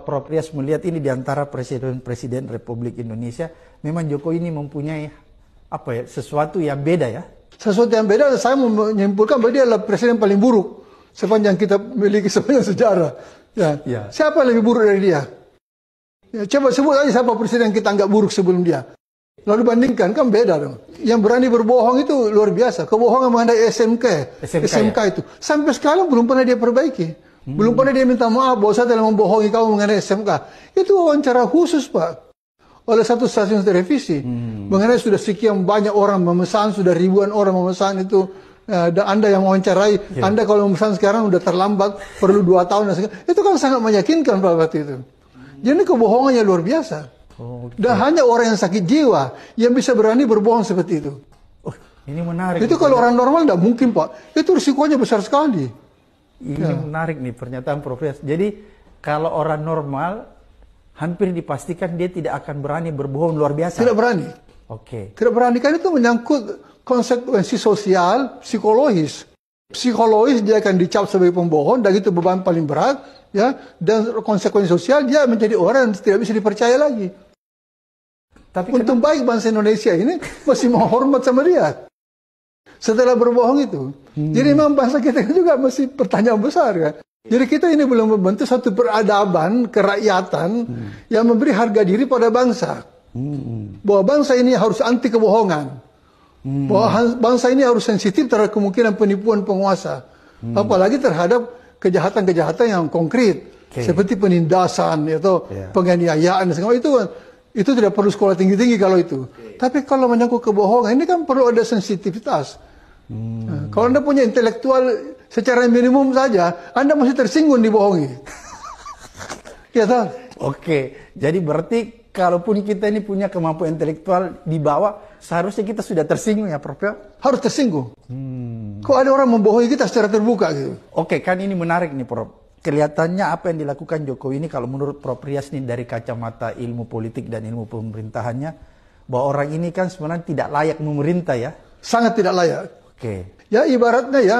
Prof. Rias melihat ini di antara presiden-presiden Republik Indonesia, memang Jokowi ini mempunyai sesuatu yang beda ya? Sesuatu yang beda, saya menyimpulkan bahwa dia adalah presiden paling buruk sepanjang kita miliki sepanjang sejarah. Ya. Siapa yang lebih buruk dari dia? Ya, coba sebut aja siapa presiden yang kita anggap buruk sebelum dia. Lalu bandingkan, kan beda dong. Yang berani berbohong itu luar biasa. Kebohongan mengenai SMK itu. Sampai sekarang belum pernah dia perbaiki. Belum pernah dia minta maaf bahwa saya telah membohongi kamu mengenai SMK. Itu wawancara khusus, Pak, oleh satu stasiun televisi. Mengenai sudah sekian banyak orang memesan, sudah ribuan orang memesan itu. Dan Anda yang mewawancarai, Anda kalau memesan sekarang udah terlambat, perlu 2 tahun. Itu kan sangat meyakinkan pada waktu itu. Jadi kebohongannya luar biasa. Dan hanya orang yang sakit jiwa yang bisa berani berbohong seperti itu. Ini menarik. Itu kalau orang normal tidak mungkin, Pak. Itu risikonya besar sekali. Ini menarik nih pernyataan Prof. Rias. Jadi kalau orang normal hampir dipastikan dia tidak akan berani berbohong luar biasa. Tidak berani. Tidak berani, kan itu menyangkut konsekuensi sosial, psikologis. Psikologis dia akan dicap sebagai pembohong, dan itu beban paling berat, ya. Dan konsekuensi sosial dia menjadi orang yang tidak bisa dipercaya lagi. Tapi untung baik bangsa Indonesia ini masih mau hormat sama dia setelah berbohong itu. Jadi memang bangsa kita juga masih pertanyaan besar kan. Jadi kita ini belum membentuk satu peradaban kerakyatan yang memberi harga diri pada bangsa. Bahwa bangsa ini harus anti kebohongan. Bahwa bangsa ini harus sensitif terhadap kemungkinan penipuan penguasa. Apalagi terhadap kejahatan-kejahatan yang konkret. Seperti penindasan, atau penganiayaan, segala itu tidak perlu sekolah tinggi-tinggi kalau itu. Tapi kalau menyangkut kebohongan, ini kan perlu ada sensitivitas. Kalau Anda punya intelektual secara minimum saja, Anda masih tersinggung dibohongi. Ya tahu? Jadi berarti kalaupun kita ini punya kemampuan intelektual di bawah, seharusnya kita sudah tersinggung ya, Prof. Harus tersinggung. Kok ada orang membohongi kita secara terbuka gitu? Kan ini menarik nih, Prof. Kelihatannya apa yang dilakukan Jokowi ini kalau menurut Prof. Rias nih dari kacamata ilmu politik dan ilmu pemerintahannya, bahwa orang ini kan sebenarnya tidak layak memerintah ya? Sangat tidak layak. Ya ibaratnya ya,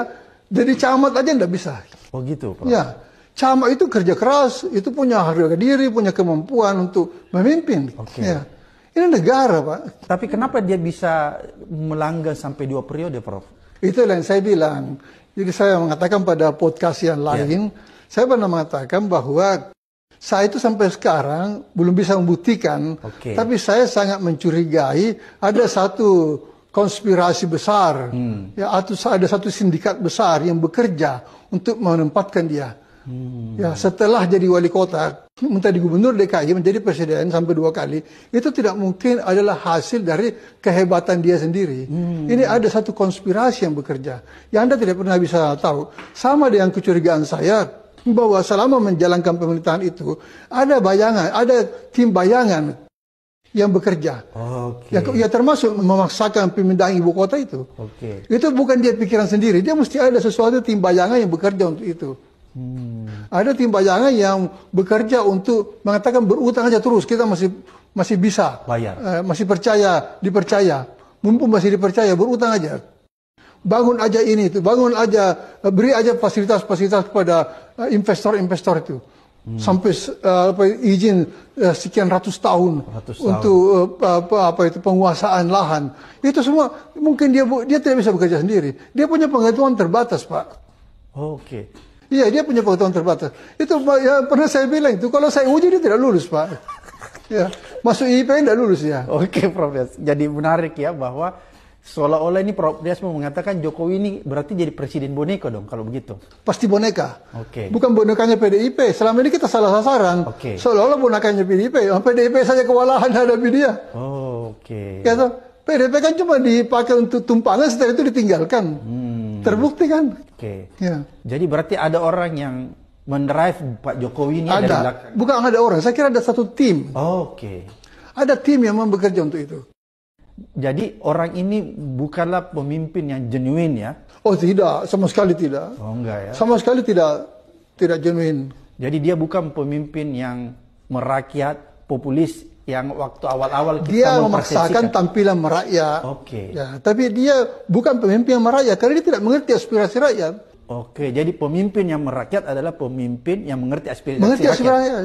jadi camat aja tidak bisa. Gitu, Prof. Ya, camat itu kerja keras, itu punya harga diri, punya kemampuan untuk memimpin. Ya. Ini negara, Pak. Tapi kenapa dia bisa melanggar sampai 2 periode, Prof? Itu yang saya bilang. Jadi saya mengatakan pada podcast yang lain, saya pernah mengatakan bahwa saya itu sampai sekarang belum bisa membuktikan, tapi saya sangat mencurigai ada satu konspirasi besar, ya, atau ada satu sindikat besar yang bekerja untuk menempatkan dia. Ya, setelah jadi wali kota, menjadi gubernur DKI, menjadi presiden sampai 2 kali, itu tidak mungkin adalah hasil dari kehebatan dia sendiri. Ini ada satu konspirasi yang bekerja, yang Anda tidak pernah bisa tahu. Sama dengan kecurigaan saya, bahwa selama menjalankan pemerintahan itu, ada bayangan, ada tim bayangan yang bekerja. Ya termasuk memaksakan pemindahan ibu kota itu. Itu bukan dia pikiran sendiri, dia mesti ada sesuatu tim bayangan yang bekerja untuk itu. Ada tim bayangan yang bekerja untuk mengatakan berutang aja terus, kita masih bisa bayar, masih dipercaya, mumpung masih dipercaya, berutang aja, bangun aja ini itu, bangun aja, beri aja fasilitas-fasilitas kepada investor-investor itu, sampai izin sekian ratus tahun untuk penguasaan lahan. Itu semua mungkin dia tidak bisa bekerja sendiri, dia punya pengetahuan terbatas, Pak. Iya, dia punya pengetahuan terbatas. Itu ya, pernah saya bilang itu, kalau saya uji dia tidak lulus, Pak. Ya, masuk IPN tidak lulus ya. Prof. Rias. Jadi menarik ya bahwa seolah-olah ini Prof. Rias mau mengatakan Jokowi ini berarti jadi presiden boneka dong kalau begitu. Pasti boneka. Bukan bonekanya PDIP. Selama ini kita salah sasaran. Seolah-olah bonekanya PDIP. PDIP saja kewalahan hadapi dia. Ya, toh? PDIP kan cuma dipakai untuk tumpangan, setelah itu ditinggalkan. Terbukti kan? Ya. Jadi berarti ada orang yang mendrive Pak Jokowi ini dari belakang? Bukan ada orang, saya kira ada satu tim. Ada tim yang memang bekerja untuk itu. Jadi orang ini bukanlah pemimpin yang genuine ya? Tidak, sama sekali tidak. Enggak ya? Sama sekali tidak genuine. Jadi dia bukan pemimpin yang merakyat, populis, yang waktu awal-awal kita dia memaksakan tampilan merakyat. Ya, tapi dia bukan pemimpin yang merakyat karena dia tidak mengerti aspirasi rakyat. Jadi pemimpin yang merakyat adalah pemimpin yang mengerti aspirasi rakyat.